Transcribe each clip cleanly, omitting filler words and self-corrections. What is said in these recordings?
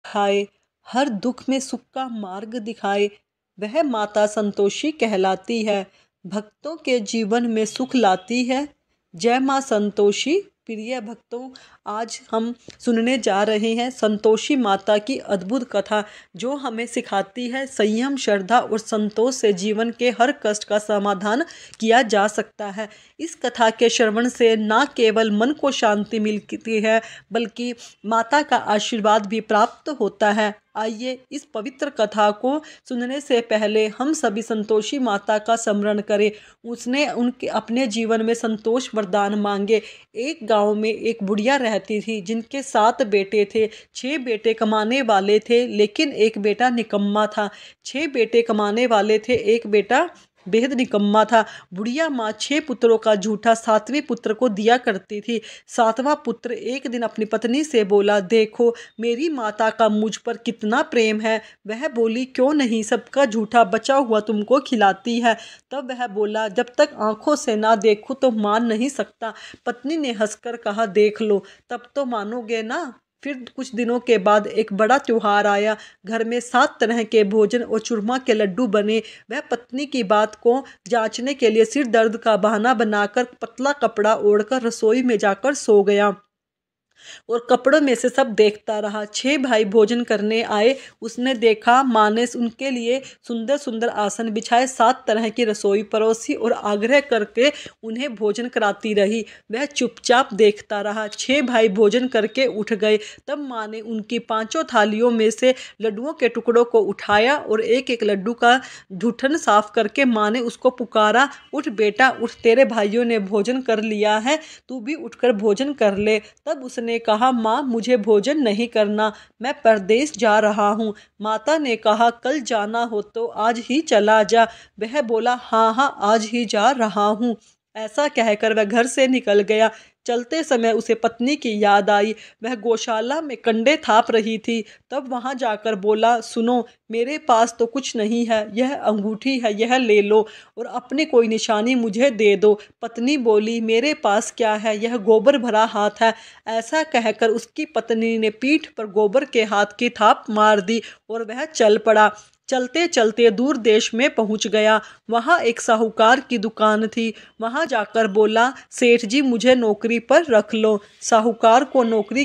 खाए, हर दुख में सुख का मार्ग दिखाए, वह माता संतोषी कहलाती है। भक्तों के जीवन में सुख लाती है। जय माँ संतोषी। प्रिय भक्तों, आज हम सुनने जा रहे हैं संतोषी माता की अद्भुत कथा, जो हमें सिखाती है संयम, श्रद्धा और संतोष से जीवन के हर कष्ट का समाधान किया जा सकता है। इस कथा के श्रवण से न केवल मन को शांति मिलती है, बल्कि माता का आशीर्वाद भी प्राप्त होता है। आइए इस पवित्र कथा को सुनने से पहले हम सभी संतोषी माता का स्मरण करें। उसने उनके अपने जीवन में संतोष वरदान मांगे। एक गांव में एक बुढ़िया रहती थी, जिनके 7 बेटे थे। 6 बेटे कमाने वाले थे, लेकिन एक बेटा निकम्मा था। 6 बेटे कमाने वाले थे, एक बेटा बेहद निकम्मा था। बुढ़िया माँ 6 पुत्रों का झूठा 7वें पुत्र को दिया करती थी। 7वां पुत्र एक दिन अपनी पत्नी से बोला, देखो मेरी माता का मुझ पर कितना प्रेम है। वह बोली, क्यों नहीं, सबका झूठा बचा हुआ तुमको खिलाती है। तब वह बोला, जब तक आंखों से ना देखूं तो मान नहीं सकता। पत्नी ने हंसकर कहा, देख लो तब तो मानोगे ना। फिर कुछ दिनों के बाद एक बड़ा त्योहार आया। घर में 7 तरह के भोजन और चूरमा के लड्डू बने। वह पत्नी की बात को जांचने के लिए सिर दर्द का बहाना बनाकर पतला कपड़ा ओढ़कर रसोई में जाकर सो गया और कपड़ों में से सब देखता रहा। 6 भाई भोजन करने आए। उसने देखा माँ ने उनके लिए सुंदर सुंदर आसन बिछाए, 7 तरह की रसोई परोसी और आग्रह करके उन्हें भोजन कराती रही। वह चुपचाप देखता रहा। 6 भाई भोजन करके उठ गए। तब माँ ने उनकी 5 थालियों में से लड्डुओं के टुकड़ों को उठाया और एक एक लड्डू का ढूंढन साफ करके माँ ने उसको पुकारा, उठ बेटा उठ, तेरे भाइयों ने भोजन कर लिया है, तू भी उठकर भोजन कर ले। तब उसने कहा, माँ मुझे भोजन नहीं करना, मैं परदेश जा रहा हूँ। माता ने कहा, कल जाना हो तो आज ही चला जा। वह बोला, हाँ हाँ आज ही जा रहा हूँ। ऐसा कहकर वह घर से निकल गया। चलते समय उसे पत्नी की याद आई। वह गौशाला में कंडे थाप रही थी। तब वहां जाकर बोला, सुनो मेरे पास तो कुछ नहीं है, यह अंगूठी है, यह ले लो और अपनी कोई निशानी मुझे दे दो। पत्नी बोली, मेरे पास क्या है, यह गोबर भरा हाथ है। ऐसा कहकर उसकी पत्नी ने पीठ पर गोबर के हाथ की थाप मार दी और वह चल पड़ा। चलते चलते दूर देश में पहुंच गया। वहां एक साहूकार की दुकान थी। वहां जाकर बोला, सेठ जी मुझे नौकरी पर रख लो। साहूकार को नौकर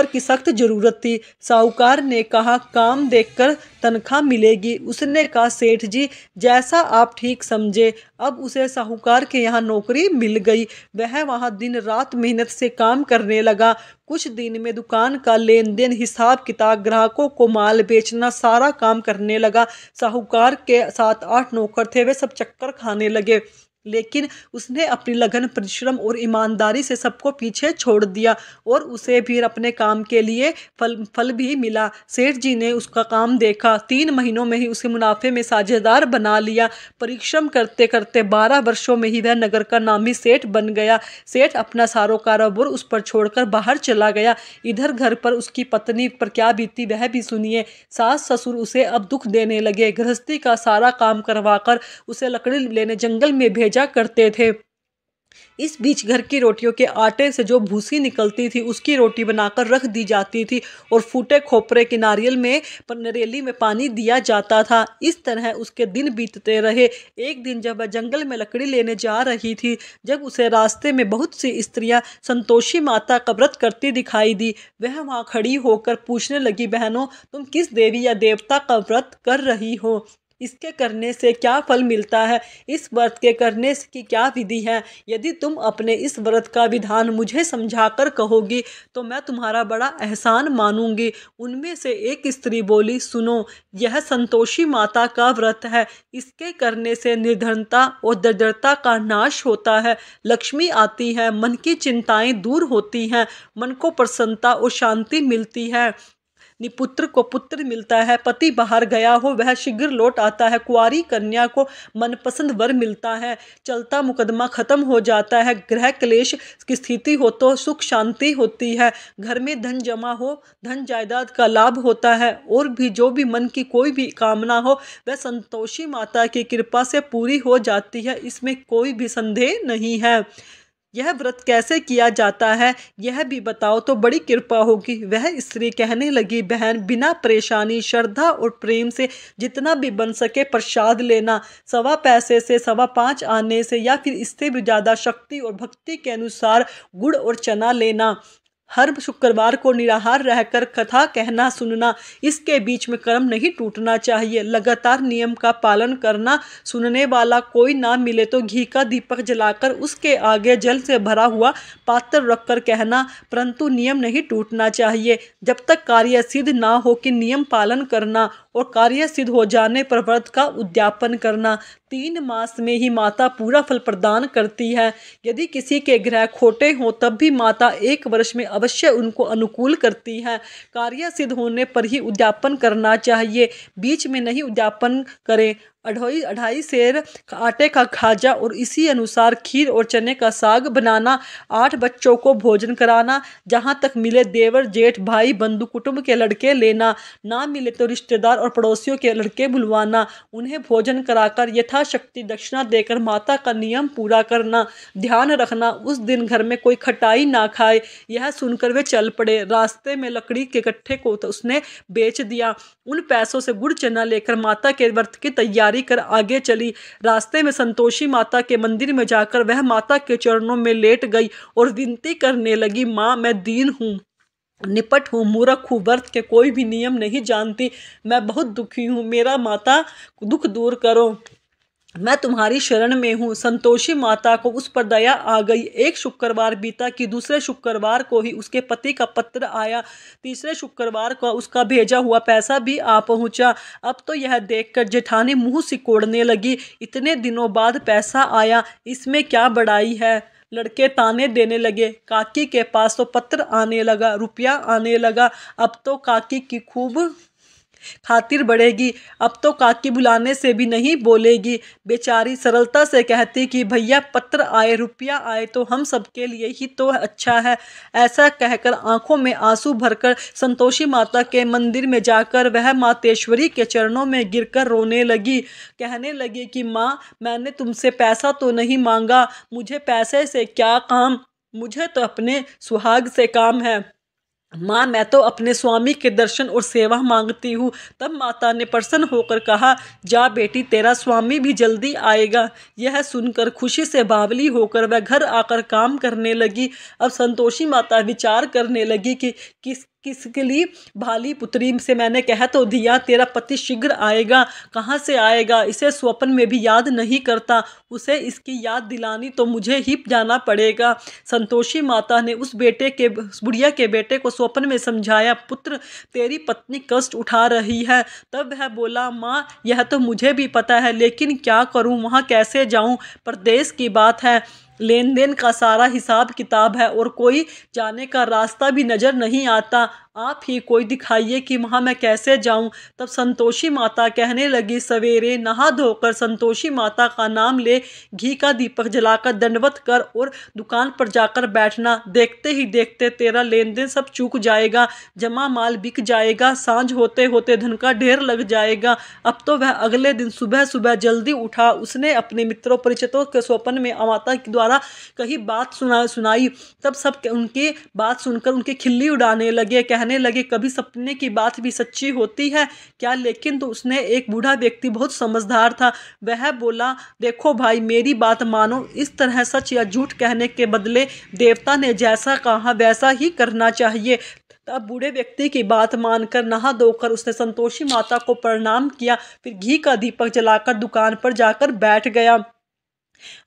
की सख्त जरूरत थी। साहूकार ने कहा, काम देखकर तनख्वाह मिलेगी। उसने कहा, सेठ जी जैसा आप ठीक समझे। अब उसे साहूकार के यहाँ नौकरी मिल गई। वह वहाँ दिन रात मेहनत से काम करने लगा। कुछ दिन में दुकान का लेन देन, हिसाब किताब, ग्राहकों को माल बेचना, सारा काम करने लगा। साहूकार के 7-8 नौकर थे, वे सब चक्कर खाने लगे। लेकिन उसने अपनी लगन, परिश्रम और ईमानदारी से सबको पीछे छोड़ दिया और उसे फिर अपने काम के लिए फल भी मिला। सेठ जी ने उसका काम देखा। 3 महीनों में ही उसे मुनाफे में साझेदार बना लिया। परिश्रम करते करते 12 वर्षों में ही वह नगर का नामी सेठ बन गया। सेठ अपना सारो कारोबार उस पर छोड़कर बाहर चला गया। इधर घर पर उसकी पत्नी पर क्या बीती वह भी सुनिए। सास ससुर उसे अब दुख देने लगे। गृहस्थी का सारा काम करवाकर उसे लकड़ी लेने जंगल में भेजा करते थे। इस बीच घर की रोटियों के आटे से जो भूसी निकलती थी, उसकी रोटी बनाकर रख दी जाती थी और फूटे खोपरे के नरेली में पानी दिया जाता था। इस तरह उसके दिन बीतते रहे। एक दिन जब वह जंगल में लकड़ी लेने जा रही थी, जब उसे रास्ते में बहुत सी स्त्रियां संतोषी माता का व्रत करती दिखाई दी। वह वहां खड़ी होकर पूछने लगी, बहनों तुम किस देवी या देवता का व्रत कर रही हो? इसके करने से क्या फल मिलता है? इस व्रत के करने की क्या विधि है? यदि तुम अपने इस व्रत का विधान मुझे समझाकर कहोगी तो मैं तुम्हारा बड़ा एहसान मानूंगी। उनमें से एक स्त्री बोली, सुनो यह संतोषी माता का व्रत है। इसके करने से निर्धनता और दरिद्रता का नाश होता है, लक्ष्मी आती है, मन की चिंताएं दूर होती हैं, मन को प्रसन्नता और शांति मिलती है, निपुत्र को पुत्र मिलता है, पति बाहर गया हो वह शीघ्र लौट आता है, कुंवारी कन्या को मनपसंद वर मिलता है, चलता मुकदमा खत्म हो जाता है, ग्रह क्लेश की स्थिति हो तो सुख शांति होती है, घर में धन जमा हो, धन जायदाद का लाभ होता है, और भी जो भी मन की कोई भी कामना हो वह संतोषी माता की कृपा से पूरी हो जाती है। इसमें कोई भी संदेह नहीं है। यह व्रत कैसे किया जाता है यह भी बताओ तो बड़ी कृपा होगी। वह स्त्री कहने लगी, बहन बिना परेशानी, श्रद्धा और प्रेम से जितना भी बन सके प्रसाद लेना, 1.25 पैसे से 5.25 आने से या फिर इससे भी ज़्यादा शक्ति और भक्ति के अनुसार गुड़ और चना लेना। हर शुक्रवार को निराहार रहकर कथा कहना सुनना, इसके बीच में कर्म नहीं टूटना चाहिए। लगातार नियम का पालन करना। सुनने वाला कोई ना मिले तो घी का दीपक जलाकर उसके आगे जल से भरा हुआ पात्र रखकर कहना, परंतु नियम नहीं टूटना चाहिए। जब तक कार्य सिद्ध ना हो कि नियम पालन करना, और कार्य सिद्ध हो जाने पर व्रत का उद्यापन करना। 3 मास में ही माता पूरा फल प्रदान करती है। यदि किसी के ग्रह खोटे हों तब भी माता 1 वर्ष में अवश्य उनको अनुकूल करती है। कार्य सिद्ध होने पर ही उद्यापन करना चाहिए, बीच में नहीं उद्यापन करें। 2.5 सेर आटे का खाजा और इसी अनुसार खीर और चने का साग बनाना। 8 बच्चों को भोजन कराना। जहाँ तक मिले देवर जेठ भाई बंधु कुटुंब के लड़के लेना, ना मिले तो रिश्तेदार और पड़ोसियों के लड़के बुलवाना। उन्हें भोजन कराकर यथाशक्ति दक्षिणा देकर माता का नियम पूरा करना। ध्यान रखना उस दिन घर में कोई खटाई ना खाए। यह सुनकर वे चल पड़े। रास्ते में लकड़ी के गट्ठे को तो उसने बेच दिया। उन पैसों से गुड़ चना लेकर माता के व्रत की तैयारी कर आगे चली। रास्ते में संतोषी माता के मंदिर में जाकर वह माता के चरणों में लेट गई और विनती करने लगी, माँ मैं दीन हूँ, निपट हूँ, मूर्ख हूँ, व्रत के कोई भी नियम नहीं जानती, मैं बहुत दुखी हूँ, मेरा माता दुख दूर करो, मैं तुम्हारी शरण में हूँ। संतोषी माता को उस पर दया आ गई। एक शुक्रवार बीता कि दूसरे शुक्रवार को ही उसके पति का पत्र आया। तीसरे शुक्रवार को उसका भेजा हुआ पैसा भी आ पहुँचा। अब तो यह देखकर जेठानी मुंह सिकोड़ने लगी, इतने दिनों बाद पैसा आया, इसमें क्या बड़ाई है। लड़के ताने देने लगे। काकी के पास तो पत्र आने लगा, रुपया आने लगा। अब तो काकी की खूब खातिर बढ़ेगी। अब तो काकी बुलाने से भी नहीं बोलेगी। बेचारी सरलता से कहती कि भैया पत्र आए, रुपया आए तो हम सबके लिए ही तो अच्छा है। ऐसा कहकर आंखों में आंसू भरकर संतोषी माता के मंदिर में जाकर वह मातेश्वरी के चरणों में गिरकर रोने लगी। कहने लगी कि माँ मैंने तुमसे पैसा तो नहीं मांगा, मुझे पैसे से क्या काम, मुझे तो अपने सुहाग से काम है। माँ मैं तो अपने स्वामी के दर्शन और सेवा मांगती हूँ। तब माता ने प्रसन्न होकर कहा, जा बेटी तेरा स्वामी भी जल्दी आएगा। यह सुनकर खुशी से बावली होकर वह घर आकर काम करने लगी। अब संतोषी माता विचार करने लगी कि किसके लिए भाली पुत्री से मैंने कह तो दिया तेरा पति शीघ्र आएगा, कहाँ से आएगा, इसे स्वप्न में भी याद नहीं करता, उसे इसकी याद दिलानी तो मुझे ही जाना पड़ेगा। संतोषी माता ने उस बुढ़िया के बेटे को स्वप्न में समझाया, पुत्र तेरी पत्नी कष्ट उठा रही है। तब वह बोला, माँ यह तो मुझे भी पता है, लेकिन क्या करूँ, वहाँ कैसे जाऊँ, परदेश की बात है, लेन देन का सारा हिसाब किताब है और कोई जाने का रास्ता भी नज़र नहीं आता, आप ही कोई दिखाइए कि वहाँ मैं कैसे जाऊँ। तब संतोषी माता कहने लगी, सवेरे नहा धोकर संतोषी माता का नाम ले, घी का दीपक जलाकर दंडवत कर और दुकान पर जाकर बैठना। देखते ही देखते तेरा लेन देन सब चूक जाएगा, जमा माल बिक जाएगा, सांझ होते होते धन का ढेर लग जाएगा। अब तो वह अगले दिन सुबह सुबह जल्दी उठा। उसने अपने मित्रों परिचितों के स्वप्न में माता के द्वारा कही बात सुनाई। तब सब उनकी बात सुनकर उनकी खिल्ली उड़ाने लगे। कहने लगे, कभी सपने की बात भी सच्ची होती है क्या। लेकिन तो उसने एक बूढ़ा व्यक्ति बहुत समझदार था, वह बोला, देखो भाई मेरी बात मानो, इस तरह सच या झूठ कहने के बदले देवता ने जैसा कहा वैसा ही करना चाहिए। तब बूढ़े व्यक्ति की बात मानकर नहा धोकर उसने संतोषी माता को प्रणाम किया, फिर घी का दीपक जलाकर दुकान पर जाकर बैठ गया।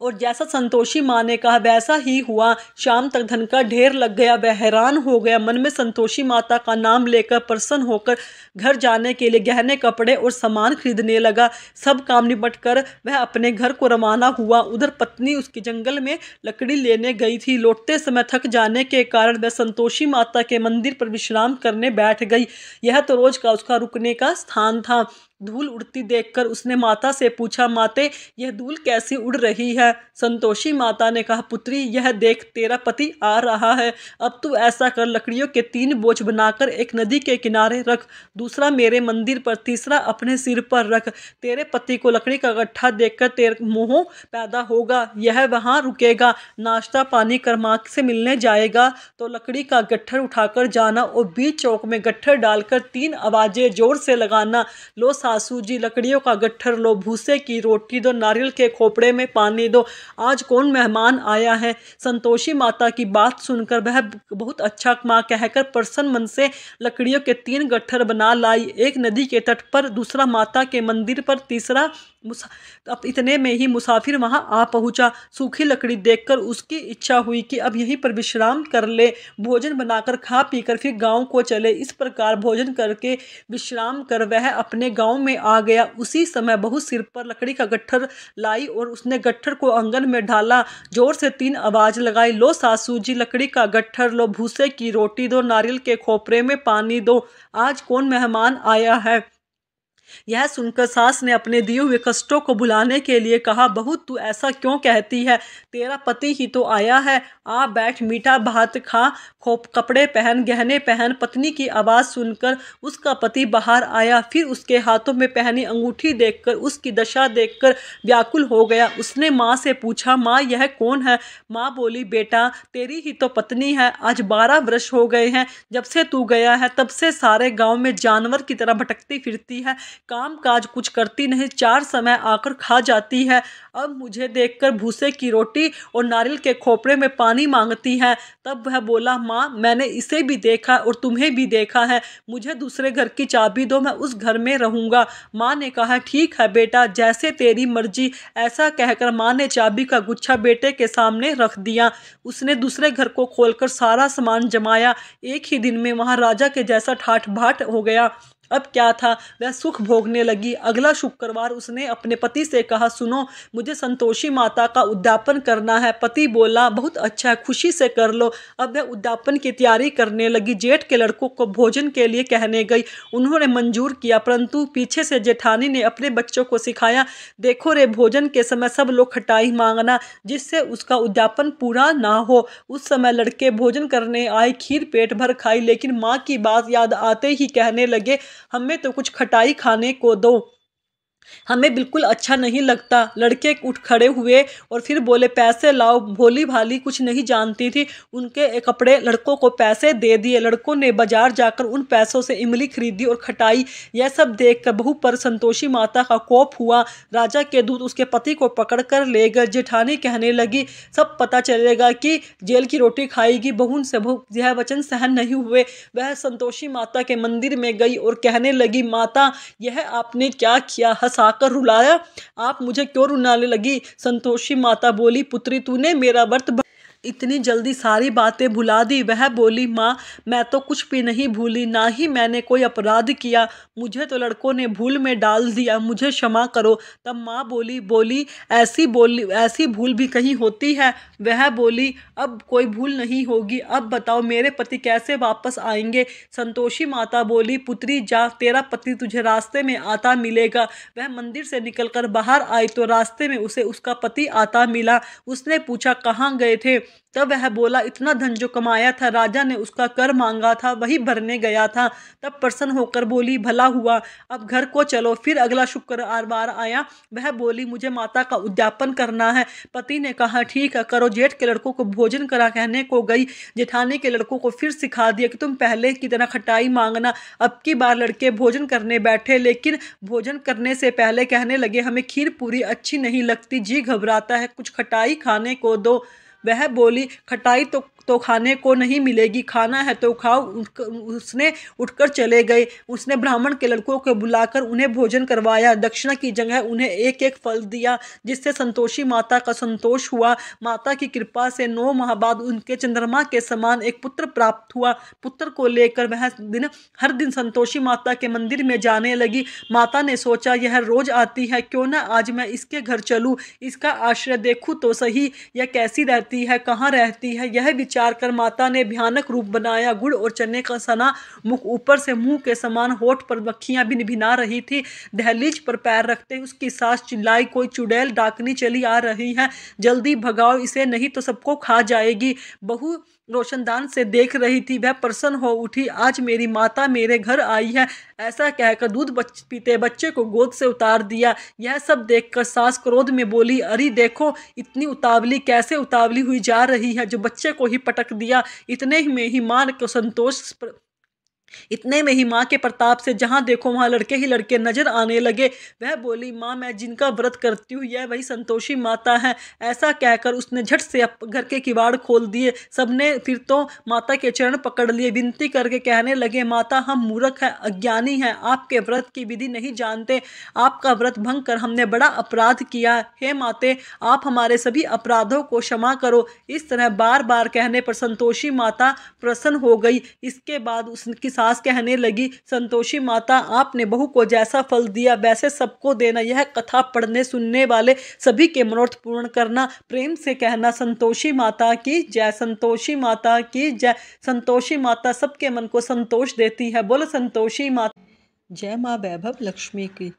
और जैसा संतोषी माँ ने कहा वैसा ही हुआ। शाम तक धन का ढेर लग गया। वह हैरान हो गया। मन में संतोषी माता का नाम लेकर प्रसन्न होकर घर जाने के लिए गहने कपड़े और सामान खरीदने लगा। सब काम निपट कर वह अपने घर को रवाना हुआ। उधर पत्नी उसकी जंगल में लकड़ी लेने गई थी। लौटते समय थक जाने के कारण वह संतोषी माता के मंदिर पर विश्राम करने बैठ गई। यह तो रोज का उसका रुकने का स्थान था। धूल उड़ती देखकर उसने माता से पूछा, माते यह धूल कैसी उड़ रही है? संतोषी माता ने कहा, पुत्री यह देख तेरा पति आ रहा है। अब तू ऐसा कर, लकड़ियों के 3 बोझ बनाकर एक नदी के किनारे रख, दूसरा मेरे मंदिर पर, तीसरा अपने सिर पर रख। तेरे पति को लकड़ी का गट्ठा देखकर तेरे मोह पैदा होगा, यह वहाँ रुकेगा, नाश्ता पानी कर माँ से मिलने जाएगा तो लकड़ी का गट्ठर उठाकर जाना और बीच चौक में गट्ठर डालकर 3 आवाजें जोर से लगाना, लो सासू जी लकड़ियों का गट्ठर लो, भूसे की रोटी दो, नारियल के खोपड़े में पानी दो, आज कौन मेहमान आया है। संतोषी माता की बात सुनकर वह बहुत अच्छा माँ कहकर प्रसन्न मन से लकड़ियों के 3 गट्ठर बना लाई, एक नदी के तट पर, दूसरा माता के मंदिर पर, तीसरा अब इतने में ही मुसाफिर वहां आ पहुंचा। सूखी लकड़ी देखकर उसकी इच्छा हुई कि अब यहीं पर विश्राम कर ले, भोजन बनाकर खा पीकर फिर गांव को चले। इस प्रकार भोजन करके विश्राम कर वह अपने गांव में आ गया। उसी समय बहू सिर पर लकड़ी का गट्ठर लाई और उसने गट्ठर को आंगन में डाला, जोर से 3 आवाज लगाई, लो सासू जी लकड़ी का गट्ठर लो, भूसे की रोटी दो, नारियल के खोपरे में पानी दो, आज कौन मेहमान आया है। यह सुनकर सास ने अपने दिए हुए कष्टों को भुलाने के लिए कहा, बहू तू ऐसा क्यों कहती है, तेरा पति ही तो आया है, आ बैठ, मीठा भात खा, खोप कपड़े पहन, गहने पहन। पत्नी की आवाज़ सुनकर उसका पति बाहर आया, फिर उसके हाथों में पहनी अंगूठी देखकर उसकी दशा देखकर व्याकुल हो गया। उसने माँ से पूछा, माँ यह कौन है? माँ बोली, बेटा तेरी ही तो पत्नी है, आज 12 वर्ष हो गए हैं जब से तू गया है, तब से सारे गाँव में जानवर की तरह भटकती फिरती है, काम काज कुछ करती नहीं, 4 समय आकर खा जाती है, अब मुझे देखकर भूसे की रोटी और नारियल के खोपड़े में पानी मांगती है। तब वह बोला, माँ मैंने इसे भी देखा और तुम्हें भी देखा है, मुझे दूसरे घर की चाबी दो, मैं उस घर में रहूँगा। माँ ने कहा, ठीक है बेटा, जैसे तेरी मर्जी। ऐसा कहकर माँ ने चाबी का गुच्छा बेटे के सामने रख दिया। उसने दूसरे घर को खोलकर सारा सामान जमाया। एक ही दिन में वहाँ राजा के जैसा ठाठ बाट हो गया। अब क्या था, वह सुख भोगने लगी। अगला शुक्रवार उसने अपने पति से कहा, सुनो मुझे संतोषी माता का उद्यापन करना है। पति बोला, बहुत अच्छा, खुशी से कर लो। अब वह उद्यापन की तैयारी करने लगी। जेठ के लड़कों को भोजन के लिए कहने गई, उन्होंने मंजूर किया, परंतु पीछे से जेठानी ने अपने बच्चों को सिखाया, देखो रे भोजन के समय सब लोग खटाई मांगना, जिससे उसका उद्यापन पूरा ना हो। उस समय लड़के भोजन करने आए, खीर पेट भर खाई, लेकिन माँ की बात याद आते ही कहने लगे, हमें तो कुछ खटाई खाने को दो, हमें बिल्कुल अच्छा नहीं लगता। लड़के उठ खड़े हुए और फिर बोले, पैसे लाओ। भोली भाली कुछ नहीं जानती थी, उनके कपड़े लड़कों को पैसे दे दिए। लड़कों ने बाजार जाकर उन पैसों से इमली खरीदी और खटाई। यह सब देखकर बहू पर संतोषी माता का कोप हुआ। राजा के दूत उसके पति को पकड़ कर ले गए। जेठानी कहने लगी, सब पता चलेगा कि जेल की रोटी खाएगी। बहू से यह वचन सहन नहीं हुए। वह संतोषी माता के मंदिर में गई और कहने लगी, माता यह आपने क्या किया, हंसाकर रुलाया, आप मुझे क्यों रुलाने लगी? संतोषी माता बोली, पुत्री तूने मेरा व्रत इतनी जल्दी सारी बातें भुला दी। वह बोली, माँ मैं तो कुछ भी नहीं भूली, ना ही मैंने कोई अपराध किया, मुझे तो लड़कों ने भूल में डाल दिया, मुझे क्षमा करो। तब माँ बोली ऐसी भूल भी कहीं होती है? वह बोली, अब कोई भूल नहीं होगी। अब बताओ मेरे पति कैसे वापस आएंगे? संतोषी माता बोली, पुत्री जा, तेरा पति तुझे रास्ते में आता मिलेगा। वह मंदिर से निकलकर बाहर आई तो रास्ते में उसे उसका पति आता मिला। उसने पूछा, कहाँ गए थे? तब वह बोला, इतना धन जो कमाया था, राजा ने उसका कर मांगा था, वही भरने गया था। तब प्रसन्न होकर बोली, भला हुआ, अब घर को चलो। फिर अगला शुक्रवार आया। वह बोली, मुझे माता का उद्यापन करना है। पति ने कहा, ठीक है करो। जेठ के लड़कों को भोजन करा कहने को गई। जेठानी के लड़कों को फिर सिखा दिया कि तुम पहले की तरह खटाई मांगना। अब की बार लड़के भोजन करने बैठे, लेकिन भोजन करने से पहले कहने लगे, हमें खीर पूरी अच्छी नहीं लगती, जी घबराता है, कुछ खटाई खाने को दो। वह बोली, खटाई तो खाने को नहीं मिलेगी, खाना है तो खाओ। उसने उठकर चले गए। उसने ब्राह्मण के लड़कों को बुलाकर उन्हें भोजन करवाया। दक्षिणा की जगह उन्हें एक एक फल दिया, जिससे संतोषी माता का संतोष हुआ। माता की कृपा से 9 माह बाद उनके चंद्रमा के समान एक पुत्र प्राप्त हुआ। पुत्र को लेकर वह हर दिन संतोषी माता के मंदिर में जाने लगी। माता ने सोचा, यह रोज आती है, क्यों ना आज मैं इसके घर चलूं, इसका आश्रय देखूं तो सही, यह कैसी रहती है, कहाँ रहती है। यह विचार विचार कर माता ने भयानक रूप बनाया। गुड़ और चने का सना मुख ऊपर से मुंह के समान, होठ पर मक्खियां भिनभिना रही थी। दहलीज पर पैर रखते ही उसकी सास चिल्लाई, कोई चुड़ैल डाकनी चली आ रही है, जल्दी भगाओ इसे, नहीं तो सबको खा जाएगी। बहू रोशनदान से देख रही थी। वह प्रसन्न हो उठी, आज मेरी माता मेरे घर आई है। ऐसा कहकर दूध पीते बच्चे को गोद से उतार दिया। यह सब देखकर सास क्रोध में बोली, अरे देखो इतनी उतावली कैसे उतावली हुई जा रही है, जो बच्चे को ही पटक दिया। इतने में ही माँ के प्रताप से जहाँ देखो वहाँ लड़के ही लड़के नजर आने लगे। वह बोली, माँ मैं जिनका व्रत करती हूँ यह वही संतोषी माता है। ऐसा कहकर उसने झट से घर के किवाड़ खोल दिए। सबने फिर तो माता के चरण पकड़ लिए, विनती करके कहने लगे, माता हम मूर्ख हैं, अज्ञानी हैं, आपके व्रत की विधि नहीं जानते। आपका व्रत भंग कर हमने बड़ा अपराध किया। हे माते, आप हमारे सभी अपराधों को क्षमा करो। इस तरह बार बार कहने पर संतोषी माता प्रसन्न हो गई। इसके बाद उसकी सास कहने लगी, संतोषी माता आपने बहू को जैसा फल दिया वैसे सबको देना। यह कथा पढ़ने सुनने वाले सभी के मनोरथ पूर्ण करना। प्रेम से कहना, संतोषी माता की जय, संतोषी माता की जय। संतोषी माता सबके मन को संतोष देती है। बोलो संतोषी माता। जय माँ वैभव लक्ष्मी की।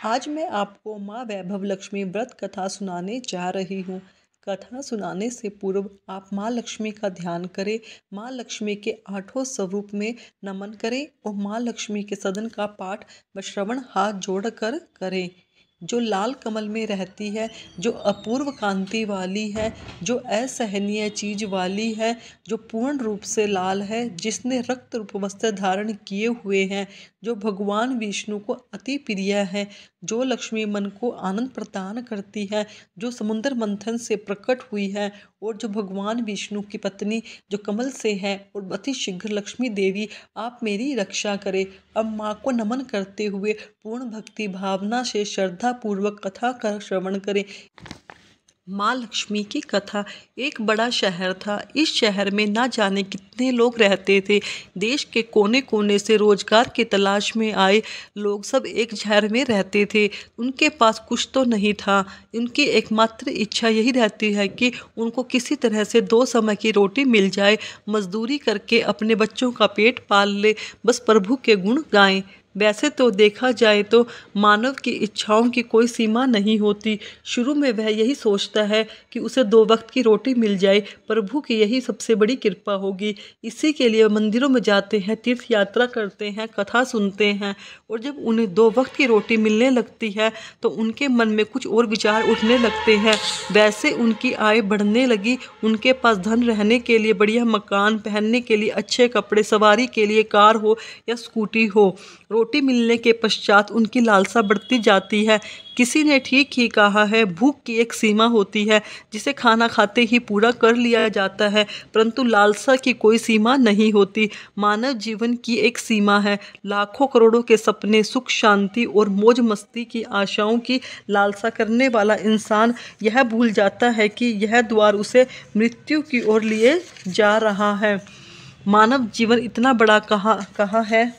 आज मैं आपको माँ वैभव लक्ष्मी व्रत कथा सुनाने जा रही हूँ। कथा सुनाने से पूर्व आप माँ लक्ष्मी का ध्यान करें, माँ लक्ष्मी के 8 स्वरूप में नमन करें और माँ लक्ष्मी के सदन का पाठ व श्रवण हाथ जोड़कर करें। जो लाल कमल में रहती है, जो अपूर्व कांति वाली है, जो असहनीय चीज वाली है, जो पूर्ण रूप से लाल है, जिसने रक्त रूप वस्त्र धारण किए हुए हैं, जो भगवान विष्णु को अति प्रिय है, जो लक्ष्मी मन को आनंद प्रदान करती है, जो समुद्र मंथन से प्रकट हुई है और जो भगवान विष्णु की पत्नी जो कमल से है, और अति शीघ्र लक्ष्मी देवी आप मेरी रक्षा करें। अब माँ को नमन करते हुए पूर्ण भक्ति भावना से श्रद्धा पूर्वक कथा का श्रवण करें। माँ लक्ष्मी की कथा। एक बड़ा शहर था। इस शहर में ना जाने कितने लोग रहते थे। देश के कोने कोने से रोजगार की तलाश में आए लोग सब एक शहर में रहते थे। उनके पास कुछ तो नहीं था। उनकी एकमात्र इच्छा यही रहती है कि उनको किसी तरह से 2 समय की रोटी मिल जाए, मजदूरी करके अपने बच्चों का पेट पाल ले, बस प्रभु के गुण गाएं। वैसे तो देखा जाए तो मानव की इच्छाओं की कोई सीमा नहीं होती। शुरू में वह यही सोचता है कि उसे 2 वक्त की रोटी मिल जाए, प्रभु की यही सबसे बड़ी कृपा होगी। इसी के लिए मंदिरों में जाते हैं, तीर्थ यात्रा करते हैं, कथा सुनते हैं, और जब उन्हें 2 वक्त की रोटी मिलने लगती है तो उनके मन में कुछ और विचार उठने लगते हैं। वैसे उनकी आय बढ़ने लगी। उनके पास धन, रहने के लिए बढ़िया मकान, पहनने के लिए अच्छे कपड़े, सवारी के लिए कार हो या स्कूटी हो। रोटी मिलने के पश्चात उनकी लालसा बढ़ती जाती है। किसी ने ठीक ही कहा है, भूख की एक सीमा होती है जिसे खाना खाते ही पूरा कर लिया जाता है, परंतु लालसा की कोई सीमा नहीं होती। मानव जीवन की एक सीमा है। लाखों करोड़ों के सपने, सुख शांति और मौज मस्ती की आशाओं की लालसा करने वाला इंसान यह भूल जाता है कि यह द्वार उसे मृत्यु की ओर लिए जा रहा है। मानव जीवन इतना बड़ा कहाँ है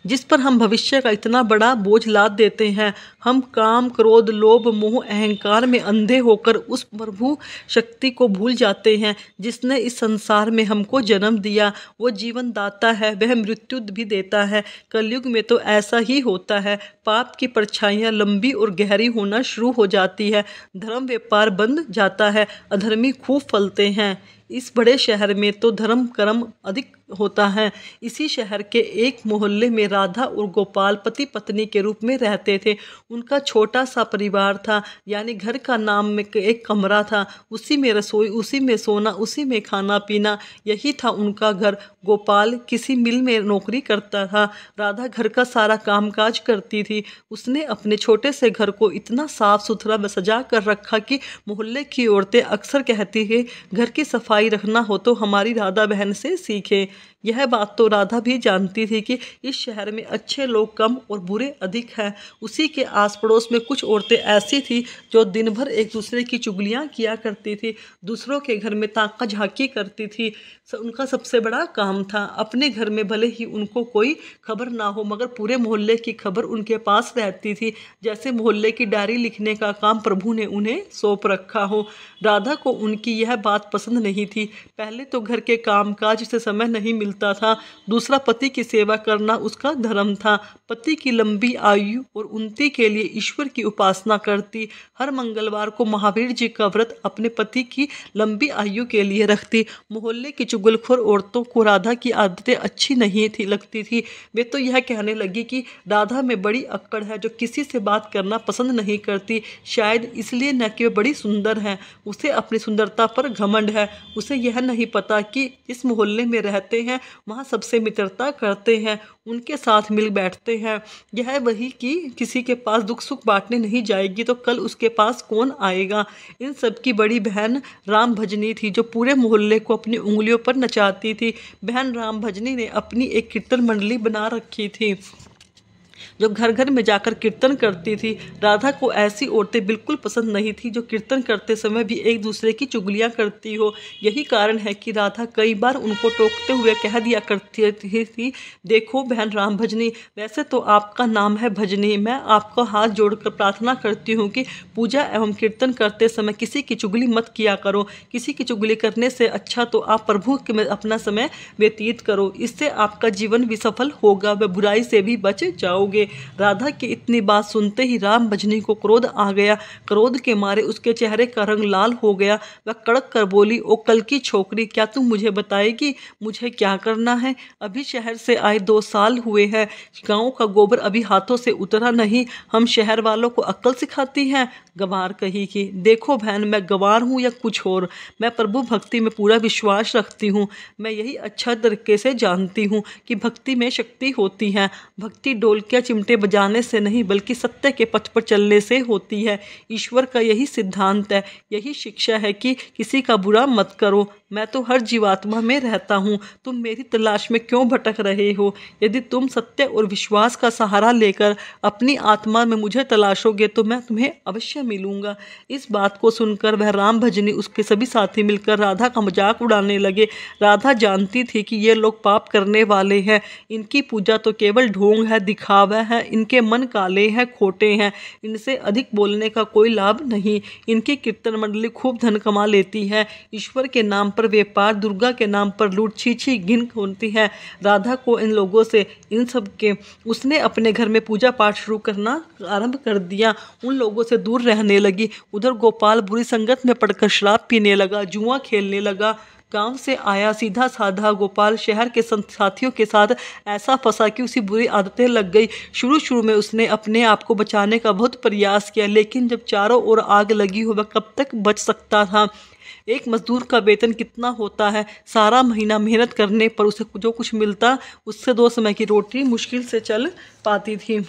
जिस पर हम भविष्य का इतना बड़ा बोझ लाद देते हैं। हम काम, क्रोध, लोभ, मोह, अहंकार में अंधे होकर उस प्रभु शक्ति को भूल जाते हैं जिसने इस संसार में हमको जन्म दिया। वो जीवन दाता है, वह मृत्यु भी देता है। कलयुग में तो ऐसा ही होता है। पाप की परछाइयाँ लंबी और गहरी होना शुरू हो जाती है। धर्म व्यापार बंद जाता है, अधर्मी खूब फलते हैं। इस बड़े शहर में तो धर्म कर्म अधिक होता है। इसी शहर के एक मोहल्ले में राधा और गोपाल पति पत्नी के रूप में रहते थे। उनका छोटा सा परिवार था, यानी घर का नाम में एक कमरा था। उसी में रसोई, उसी में सोना, उसी में खाना पीना, यही था उनका घर। गोपाल किसी मिल में नौकरी करता था। राधा घर का सारा कामकाज करती थी। उसने अपने छोटे से घर को इतना साफ सुथरा व सजा कर रखा कि मोहल्ले की औरतें अक्सर कहती है, घर की सफाई रखना हो तो हमारी राधा बहन से सीखे। यह बात तो राधा भी जानती थी कि इस शहर में अच्छे लोग कम और बुरे अधिक हैं। उसी के आस पड़ोस में कुछ औरतें ऐसी थी जो दिन भर एक दूसरे की चुगलियां किया करती थी, दूसरों के घर में ताका झांकी करती थी। उनका सबसे बड़ा काम था, अपने घर में भले ही उनको कोई खबर ना हो मगर पूरे मोहल्ले की खबर उनके पास रहती थी, जैसे मोहल्ले की डायरी लिखने का काम प्रभु ने उन्हें सौंप रखा हो। राधा को उनकी यह बात पसंद नहीं थी। पहले तो घर के कामकाज से समय नहीं मिलता था, दूसरा पति की सेवा करना उसका धर्म था। पति की लंबी आयु और उन्नति के लिए ईश्वर की उपासना करती। हर मंगलवार को महावीर जी का व्रत अपने पति की लंबी आयु के लिए रखती। मोहल्ले की चुगलखोर औरतों को राधा की आदतें अच्छी नहीं थी लगती थी। वे तो यह कहने लगी कि राधा में बड़ी अक्कड़ है, जो किसी से बात करना पसंद नहीं करती, शायद इसलिए न कि वे बड़ी सुंदर हैं, उसे अपनी सुंदरता पर घमंड है। उसे यह नहीं पता कि इस मोहल्ले में रहते हैं, वहाँ सबसे मित्रता करते हैं, उनके साथ मिल बैठते हैं। यह वही कि किसी के पास दुख सुख बांटने नहीं जाएगी तो कल उसके पास कौन आएगा। इन सब की बड़ी बहन राम भजनी थी, जो पूरे मोहल्ले को अपनी उंगलियों पर नचाती थी। बहन राम भजनी ने अपनी एक कीर्तन मंडली बना रखी थी जो घर घर में जाकर कीर्तन करती थी। राधा को ऐसी औरतें बिल्कुल पसंद नहीं थी जो कीर्तन करते समय भी एक दूसरे की चुगलियां करती हो। यही कारण है कि राधा कई बार उनको टोकते हुए कह दिया करती थी, देखो बहन राम भजनी, वैसे तो आपका नाम है भजनी, मैं आपका हाथ जोड़कर प्रार्थना करती हूँ कि पूजा एवं कीर्तन करते समय किसी की चुगली मत किया करो। किसी की चुगली करने से अच्छा तो आप प्रभु में अपना समय व्यतीत करो, इससे आपका जीवन भी सफल होगा, वह बुराई से भी बच जाओगे। राधा की इतनी बात सुनते ही राम भजनी को क्रोध आ गया। क्रोध के मारे उसके चेहरे का रंग लाल हो गया। वह कड़क कर बोली, ओ कल की छोकरी, क्या तुम मुझे बताएगी मुझे क्या करना है? अभी शहर से आए 2 साल हुए हैं, गांव का गोबर अभी हाथों से उतरा नहीं, हम शहर वालों को अक्ल सिखाती हैं। गंवार कही कि देखो बहन, मैं गंवार हूँ या कुछ और, मैं प्रभु भक्ति में पूरा विश्वास रखती हूँ। मैं यही अच्छा तरीके से जानती हूँ कि भक्ति में शक्ति होती है। भक्ति ढोलकिया चिमटे बजाने से नहीं बल्कि सत्य के पथ पर चलने से होती है। ईश्वर का यही सिद्धांत है, यही शिक्षा है कि किसी का बुरा मत करो। मैं तो हर जीवात्मा में रहता हूँ, तुम मेरी तलाश में क्यों भटक रहे हो? यदि तुम सत्य और विश्वास का सहारा लेकर अपनी आत्मा में मुझे तलाशोगे तो मैं तुम्हें अवश्य मिलूंगा। इस बात को सुनकर वह राम भजनी उसके सभी साथी मिलकर राधा का मजाक उड़ाने लगे। राधा जानती थी कि ये लोग पाप करने वाले हैं, इनकी पूजा तो केवल ढोंग है, दिखावा है, इनके मन काले हैं, खोटे हैं, इनसे अधिक बोलने का कोई लाभ नहीं। इनकी कीर्तन मंडली खूब धन कमा लेती है, ईश्वर के नाम पर व्यापार, दुर्गा के नाम पर लूट, छी घिन होती है। राधा को इन लोगों से, इन सब के, उसने अपने घर में पूजा पाठ शुरू करना आरंभ कर दिया, उन लोगों से दूर रहने लगी। उधर गोपाल बुरी संगत में पड़कर शराब पीने लगा, जुआ खेलने लगा। गांव से आया सीधा साधा गोपाल शहर के साथियों के साथ ऐसा फंसा कि उसी बुरी आदतें लग गई। शुरू में उसने अपने आप को बचाने का बहुत प्रयास किया, लेकिन जब चारों ओर आग लगी हो वह कब तक बच सकता था? एक मजदूर का वेतन कितना होता है? सारा महीना मेहनत करने पर उसे जो कुछ मिलता उससे 2 समय की रोटी मुश्किल से चल पाती थी।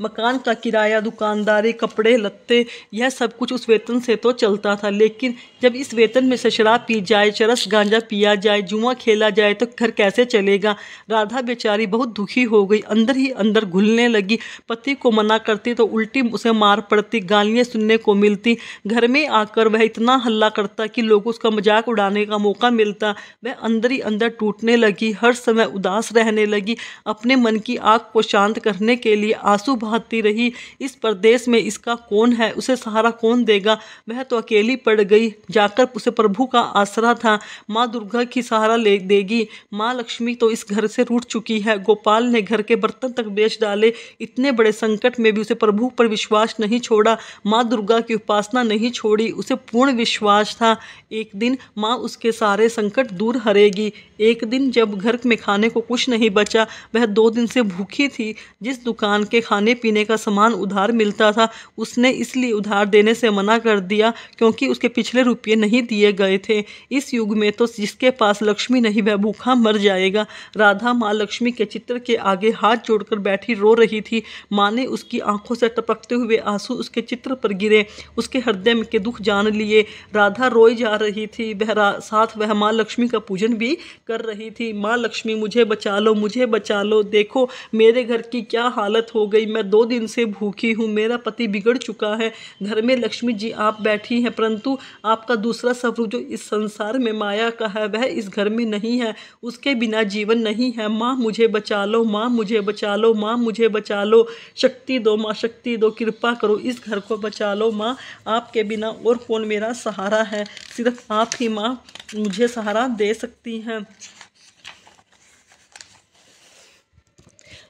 मकान का किराया, दुकानदारी, कपड़े लत्ते, यह सब कुछ उस वेतन से तो चलता था, लेकिन जब इस वेतन में से शराब पी जाए, चरस गांजा पिया जाए, जुआ खेला जाए तो घर कैसे चलेगा? राधा बेचारी बहुत दुखी हो गई, अंदर ही अंदर घुलने लगी। पति को मना करती तो उल्टी उसे मार पड़ती, गालियाँ सुनने को मिलती। घर में आकर वह इतना हल्ला करता कि लोगों उसका मजाक उड़ाने का मौका मिलता। वह अंदर ही अंदर टूटने लगी, हर समय उदास रहने लगी। अपने मन की आग को शांत करने के लिए आंसू बहाती रही। इस परदेश में इसका कौन है, उसे सहारा कौन देगा? वह तो अकेली पड़ गई। जाकर उसे प्रभु का आसरा था, माँ दुर्गा की सहारा ले देगी। माँ लक्ष्मी तो इस घर से रूठ चुकी है। गोपाल ने घर के बर्तन तक बेच डाले। इतने बड़े संकट में भी उसे प्रभु पर विश्वास नहीं छोड़ा, माँ दुर्गा की उपासना नहीं छोड़ी। उसे पूर्ण विश्वास था एक दिन माँ उसके सारे संकट दूर हरेगी। एक दिन जब घर में खाने को कुछ नहीं बचा, वह 2 दिन से भूखी थी। जिस दुकान के खाने पीने का सामान उधार मिलता था, उसने इसलिए उधार देने से मना कर दिया क्योंकि उसके पिछले रुपए रुपये नहीं दिए गए थे। इस युग में तो जिसके पास लक्ष्मी नहीं वह भूखा मर जाएगा। राधा माँ लक्ष्मी के चित्र के आगे हाथ जोड़कर बैठी रो रही थी। माँ ने उसकी आंखों से टपकते हुए आंसू उसके चित्र पर गिरे, उसके हृदय के दुख जान लिए। राधा रोई जा रही थी, साथ वह माँ लक्ष्मी का पूजन भी कर रही थी। माँ लक्ष्मी मुझे बचा लो, मुझे बचा लो, देखो मेरे घर की क्या हालत हो गई, मैं 2 दिन से भूखी हूँ, मेरा पति बिगड़ चुका है। घर में लक्ष्मी जी आप बैठी हैं, परंतु आपका दूसरा स्वरूप जो इस संसार में माया का है वह इस घर में नहीं है, उसके बिना जीवन नहीं है। माँ मुझे बचा लो, माँ मुझे बचा लो, माँ मुझे बचा लो, शक्ति दो माँ, शक्ति दो, कृपा करो, इस घर को बचा लो माँ, आपके बिना और कौन मेरा सहारा है, सिर्फ आप ही माँ मुझे सहारा दे सकती हैं।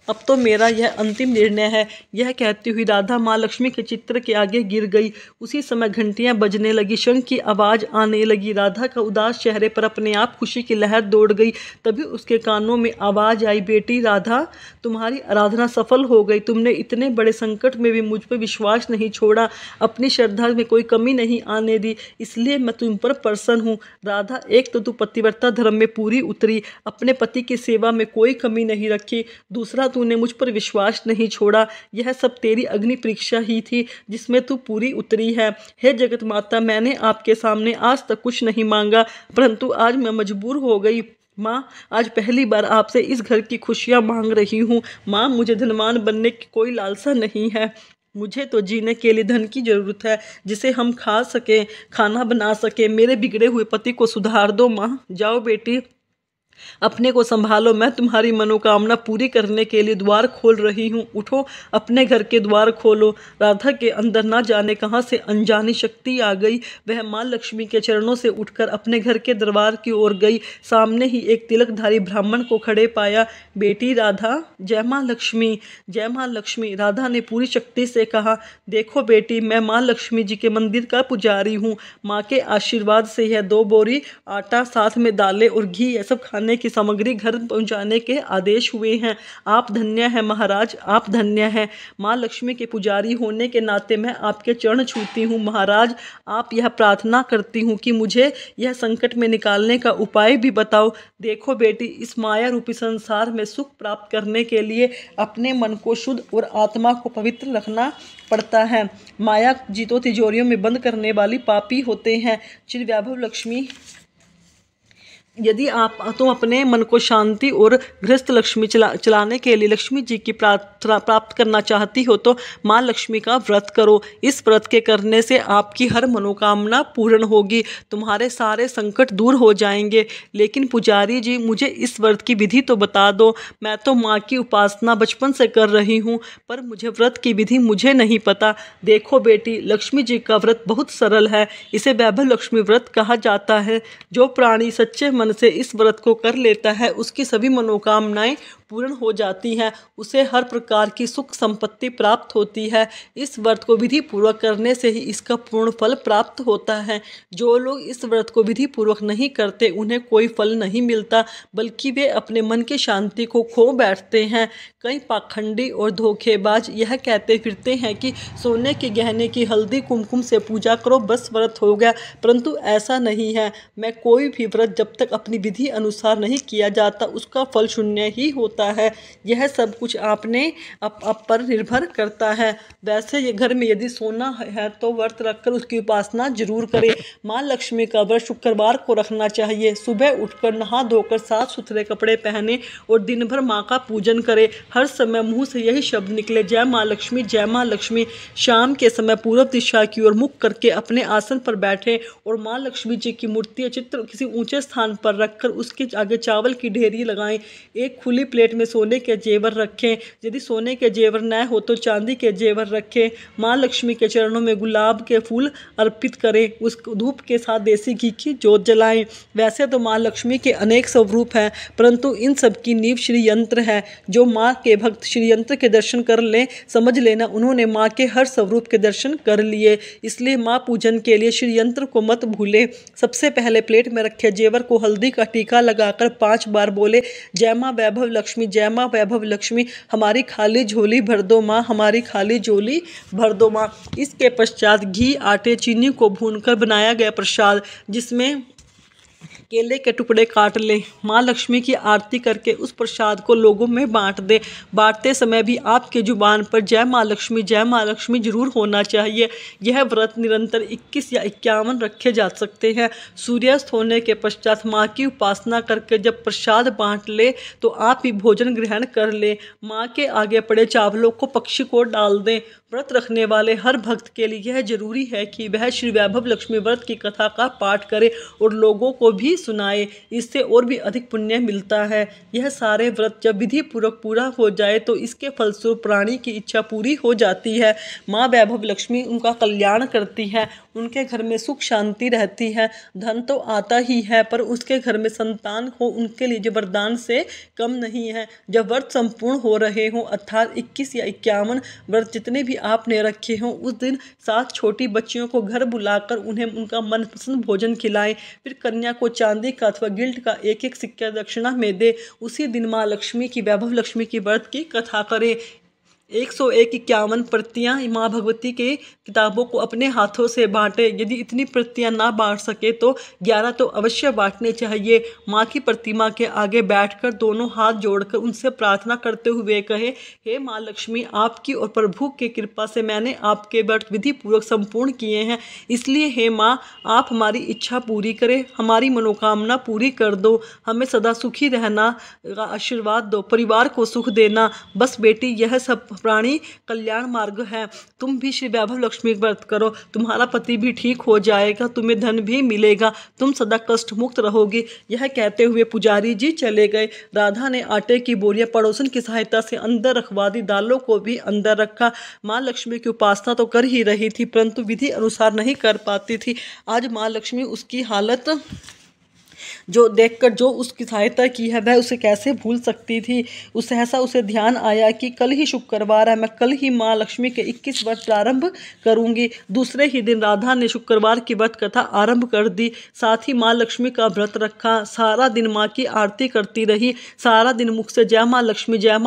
अब तो मेरा यह अंतिम निर्णय है। यह कहती हुई राधा माँ लक्ष्मी के चित्र के आगे गिर गई। उसी समय घंटियां बजने लगी, शंख की आवाज़ आने लगी। राधा का उदास चेहरे पर अपने आप खुशी की लहर दौड़ गई। तभी उसके कानों में आवाज़ आई, बेटी राधा, तुम्हारी आराधना सफल हो गई। तुमने इतने बड़े संकट में भी मुझ पर विश्वास नहीं छोड़ा, अपनी श्रद्धा में कोई कमी नहीं आने दी, इसलिए मैं तुम पर प्रसन्न हूँ। राधा, एक तो तू पतिव्रता धर्म में पूरी उतरी, अपने पति की सेवा में कोई कमी नहीं रखी, दूसरा तूने मुझ पर विश्वास नहीं छोड़ा। यह सब तेरी अग्नि परीक्षा ही थी जिसमें तू पूरी उतरी है। हे जगत माता, मैंने आपके सामने आज तक कुछ नहीं मांगा, परंतु आज मैं मजबूर हो गई। माँ, आज पहली बार आपसे इस घर की खुशियाँ मांग रही हूँ। माँ, मुझे धनवान बनने की कोई लालसा नहीं है, मुझे तो जीने के लिए धन की ज़रूरत है जिसे हम खा सकें, खाना बना सकें। मेरे बिगड़े हुए पति को सुधार दो माँ। जाओ बेटी, अपने को संभालो, मैं तुम्हारी मनोकामना पूरी करने के लिए द्वार खोल रही हूँ। उठो, अपने घर के द्वार खोलो। राधा के अंदर ना जाने कहाँ से अनजानी शक्ति आ गई। वह माँ लक्ष्मी के चरणों से उठकर अपने घर के दरबार की ओर गई। सामने ही एक तिलकधारी ब्राह्मण को खड़े पाया। बेटी राधा, जय माँ लक्ष्मी, जय माँ लक्ष्मी। राधा ने पूरी शक्ति से कहा, देखो बेटी, मैं माँ लक्ष्मी जी के मंदिर का पुजारी हूँ। माँ के आशीर्वाद से यह 2 बोरी आटा, साथ में दालें और घी, यह सब खाने की सामग्री घर पहुंचाने के आदेश हुए हैं। आप धन्य हैं महाराज, आप धन्य हैं। माँ लक्ष्मी के पुजारी होने के नाते मैं आपके चरण छूती हूँ। महाराज, आप यह प्रार्थना करती हूँ कि मुझे यह संकट में निकालने का उपाय भी बताओ। देखो बेटी, इस माया रूपी संसार में सुख प्राप्त करने के लिए अपने मन को शुद्ध और आत्मा को पवित्र रखना पड़ता है। माया जी तो तिजोरियों में बंद करने वाली पापी होते हैं। श्री वैभव लक्ष्मी, यदि तुम अपने मन को शांति और गृहस्थ लक्ष्मी चलाने के लिए लक्ष्मी जी की प्राप्त करना चाहती हो तो माँ लक्ष्मी का व्रत करो। इस व्रत के करने से आपकी हर मनोकामना पूर्ण होगी, तुम्हारे सारे संकट दूर हो जाएंगे। लेकिन पुजारी जी, मुझे इस व्रत की विधि तो बता दो। मैं तो माँ की उपासना बचपन से कर रही हूँ, पर मुझे व्रत की विधि मुझे नहीं पता। देखो बेटी, लक्ष्मी जी का व्रत बहुत सरल है, इसे वैभव लक्ष्मी व्रत कहा जाता है। जो प्राणी सच्चे मन से इस व्रत को कर लेता है उसकी सभी मनोकामनाएं पूर्ण हो जाती हैं, उसे हर प्रकार की सुख संपत्ति प्राप्त होती है। इस व्रत को विधि पूर्वक करने से ही इसका पूर्ण फल प्राप्त होता है। जो लोग इस व्रत को विधि पूर्वक नहीं करते उन्हें कोई फल नहीं मिलता, बल्कि वे अपने मन की शांति को खो बैठते हैं। कई पाखंडी और धोखेबाज यह कहते फिरते हैं कि सोने के गहने की हल्दी कुमकुम से पूजा करो बस व्रत हो गया, परंतु ऐसा नहीं है। मैं कोई भी व्रत जब तक अपनी विधि अनुसार नहीं किया जाता उसका फल शून्य ही होता है। यह सब कुछ आपने आप पर निर्भर करता है। वैसे ये घर में यदि सोना है तो व्रत रखकर उसकी उपासना जरूर करें। माँ लक्ष्मी का व्रत शुक्रवार को रखना चाहिए। सुबह उठकर नहा धोकर साफ सुथरे कपड़े पहने और दिन भर माँ का पूजन करें। हर समय मुंह से यही शब्द निकले, जय माँ लक्ष्मी, जय माँ लक्ष्मी। शाम के समय पूर्व दिशा की ओर मुख करके अपने आसन पर बैठे और माँ लक्ष्मी जी की मूर्ति या चित्र किसी ऊंचे स्थान पर रखकर उसके आगे चावल की ढेरी लगाएं। एक खुली प्लेट में सोने के जेवर रखें, यदि सोने के जेवर न हो तो चांदी के जेवर रखें। माँ लक्ष्मी के चरणों में गुलाब के फूल अर्पित करें, उस धूप के साथ देसी घी की जोत जलाएं। वैसे तो माँ लक्ष्मी के अनेक स्वरूप हैं, परंतु इन सब की नींव श्री यंत्र है। जो माँ के भक्त श्री यंत्र के दर्शन कर लें, समझ लेना उन्होंने माँ के हर स्वरूप के दर्शन कर लिए। इसलिए माँ पूजन के लिए श्री यंत्र को मत भूलें। सबसे पहले प्लेट में रखे जेवर को हल्दी का टीका लगाकर 5 बार बोले, जय माँ वैभव लक्ष्मी, जय माँ वैभव लक्ष्मी, हमारी खाली झोली भर दो माँ, हमारी खाली झोली भर दो माँ। इसके पश्चात घी, आटे, चीनी को भूनकर बनाया गया प्रसाद, जिसमें केले के टुकड़े काट ले, माँ लक्ष्मी की आरती करके उस प्रसाद को लोगों में बांट दे। बांटते समय भी आपके जुबान पर जय माँ लक्ष्मी जरूर होना चाहिए। यह व्रत निरंतर 21 या 51 रखे जा सकते हैं। सूर्यास्त होने के पश्चात माँ की उपासना करके जब प्रसाद बांट ले तो आप भी भोजन ग्रहण कर ले। माँ के आगे पड़े चावलों को पक्षी को डाल दें। व्रत रखने वाले हर भक्त के लिए यह जरूरी है कि वह श्री वैभव लक्ष्मी व्रत की कथा का पाठ करे और लोगों को भी सुनाए। इससे और भी अधिक पुण्य मिलता है। यह सारे व्रत जब विधि पूर्वक पूरा हो जाए तो इसके फलस्वरूप प्राणी की इच्छा पूरी हो जाती है। माँ वैभव लक्ष्मी उनका कल्याण करती है, उनके घर में सुख शांति रहती है। धन तो आता ही है, पर उसके घर में संतान हो उनके लिए जो वरदान से कम नहीं है। जब व्रत संपूर्ण हो रहे हों, अर्थात 21 या 51 व्रत जितने भी आपने रखे हों, उस दिन 7 छोटी बच्चियों को घर बुलाकर उन्हें उनका मनपसंद भोजन खिलाएं। फिर कन्या को चांदी का अथवा गिल्ड का 1-1 सिक्का दक्षिणा में दे। उसी दिन माँ लक्ष्मी की, वैभव लक्ष्मी की व्रत की कथा करें। 151 प्रतियाँ माँ भगवती के किताबों को अपने हाथों से बांटे। यदि इतनी प्रतियाँ ना बांट सके तो 11 तो अवश्य बांटने चाहिए। माँ की प्रतिमा के आगे बैठकर दोनों हाथ जोड़कर उनसे प्रार्थना करते हुए कहे, हे माँ लक्ष्मी, आपकी और प्रभु की कृपा से मैंने आपके व्रत विधि पूर्वक संपूर्ण किए हैं। इसलिए हे माँ, आप हमारी इच्छा पूरी करें, हमारी मनोकामना पूरी कर दो, हमें सदा सुखी रहना का आशीर्वाद दो, परिवार को सुख देना। बस बेटी, यह सब प्राणी कल्याण मार्ग है। तुम भी श्री वैभव लक्ष्मी व्रत करो, तुम्हारा पति भी ठीक हो जाएगा, तुम्हें धन भी मिलेगा, तुम सदा कष्ट मुक्त रहोगी। यह कहते हुए पुजारी जी चले गए। राधा ने आटे की बोरियां पड़ोसन की सहायता से अंदर रखवा दी, दालों को भी अंदर रखा। माँ लक्ष्मी की उपासना तो कर ही रही थी, परंतु विधि अनुसार नहीं कर पाती थी। आज माँ लक्ष्मी उसकी हालत जो देखकर जो उसकी सहायता की है वह उसे कैसे भूल सकती थी। उसे ध्यान आया कि कल ही शुक्रवार है, मैं कल ही माँ लक्ष्मी के 21 व्रत प्रारंभ करूंगी। दूसरे ही दिन राधा ने शुक्रवार की व्रत कथा आरंभ कर दी, साथ ही माँ लक्ष्मी का व्रत रखा। सारा दिन माँ की आरती करती रही, सारा दिन मुख से जय माँ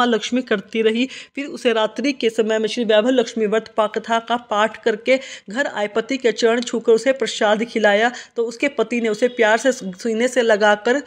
लक्ष्मी करती रही। फिर उसे रात्रि के समय में श्री वैभव लक्ष्मी व्रत कथा का पाठ करके घर आए पति के चरण छूकर उसे प्रसाद खिलाया तो उसके पति ने उसे प्यार से सीने से लगाकर,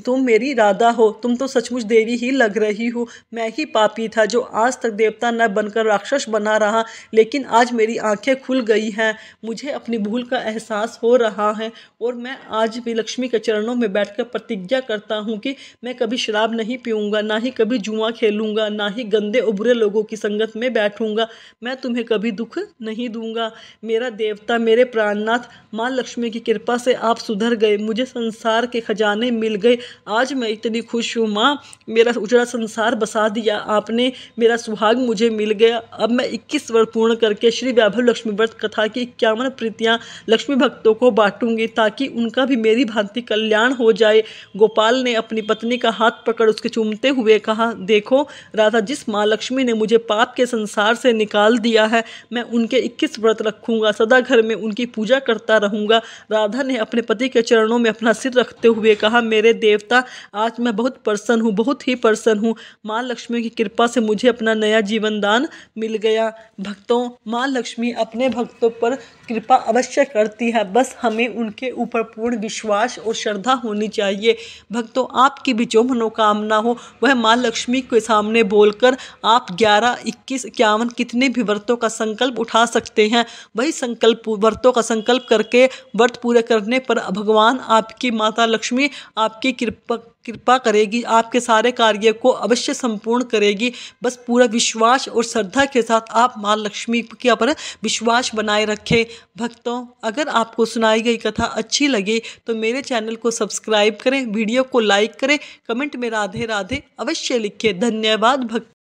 तुम मेरी राधा हो, तुम तो सचमुच देवी ही लग रही हो। मैं ही पापी था जो आज तक देवता न बनकर राक्षस बना रहा, लेकिन आज मेरी आंखें खुल गई हैं, मुझे अपनी भूल का एहसास हो रहा है और मैं आज भी लक्ष्मी के चरणों में बैठकर प्रतिज्ञा करता हूँ कि मैं कभी शराब नहीं पीऊँगा, ना ही कभी जुआ खेलूँगा, ना ही गंदे और बुरे लोगों की संगत में बैठूँगा। मैं तुम्हें कभी दुख नहीं दूँगा। मेरा देवता, मेरे प्राणनाथ, माँ लक्ष्मी की कृपा से आप सुधर गए, मुझे संसार के खजाने मिल गए। आज मैं इतनी खुश हूँ माँ, मेरा उजड़ा संसार बसा दिया आपने, मेरा सुहाग मुझे मिल गया। अब मैं 21 व्रत पूर्ण करके श्री वैभव लक्ष्मी व्रत कथा की 51 प्रीतियाँ लक्ष्मी भक्तों को बांटूंगी ताकि उनका भी मेरी भांति कल्याण हो जाए। गोपाल ने अपनी पत्नी का हाथ पकड़ उसके चूमते हुए कहा, देखो राधा, जिस माँ लक्ष्मी ने मुझे पाप के संसार से निकाल दिया है, मैं उनके 21 व्रत रखूंगा, सदा घर में उनकी पूजा करता रहूंगा। राधा ने अपने पति के चरणों में अपना सिर रखते हुए कहा, मेरे देवता, आज मैं बहुत प्रसन्न हूँ, बहुत ही प्रसन्न हूँ। माँ लक्ष्मी की कृपा से मुझे अपना नया जीवन दान मिल गया। भक्तों, माँ लक्ष्मी अपने भक्तों पर कृपा अवश्य करती है, बस हमें उनके ऊपर पूर्ण विश्वास और श्रद्धा होनी चाहिए। भक्तों, आपकी भी जो मनोकामना हो वह माँ लक्ष्मी के सामने बोलकर आप 11, 21, 51 कितने भी व्रतों का संकल्प उठा सकते हैं। वही संकल्प व्रतों का संकल्प करके व्रत पूरे करने पर भगवान आपकी माता लक्ष्मी आपकी कृपा करेगी, आपके सारे कार्य को अवश्य संपूर्ण करेगी। बस पूरा विश्वास और श्रद्धा के साथ आप माँ लक्ष्मी के ऊपर विश्वास बनाए रखें। भक्तों, अगर आपको सुनाई गई कथा अच्छी लगे तो मेरे चैनल को सब्सक्राइब करें, वीडियो को लाइक करें, कमेंट में राधे राधे अवश्य लिखें। धन्यवाद भक्त।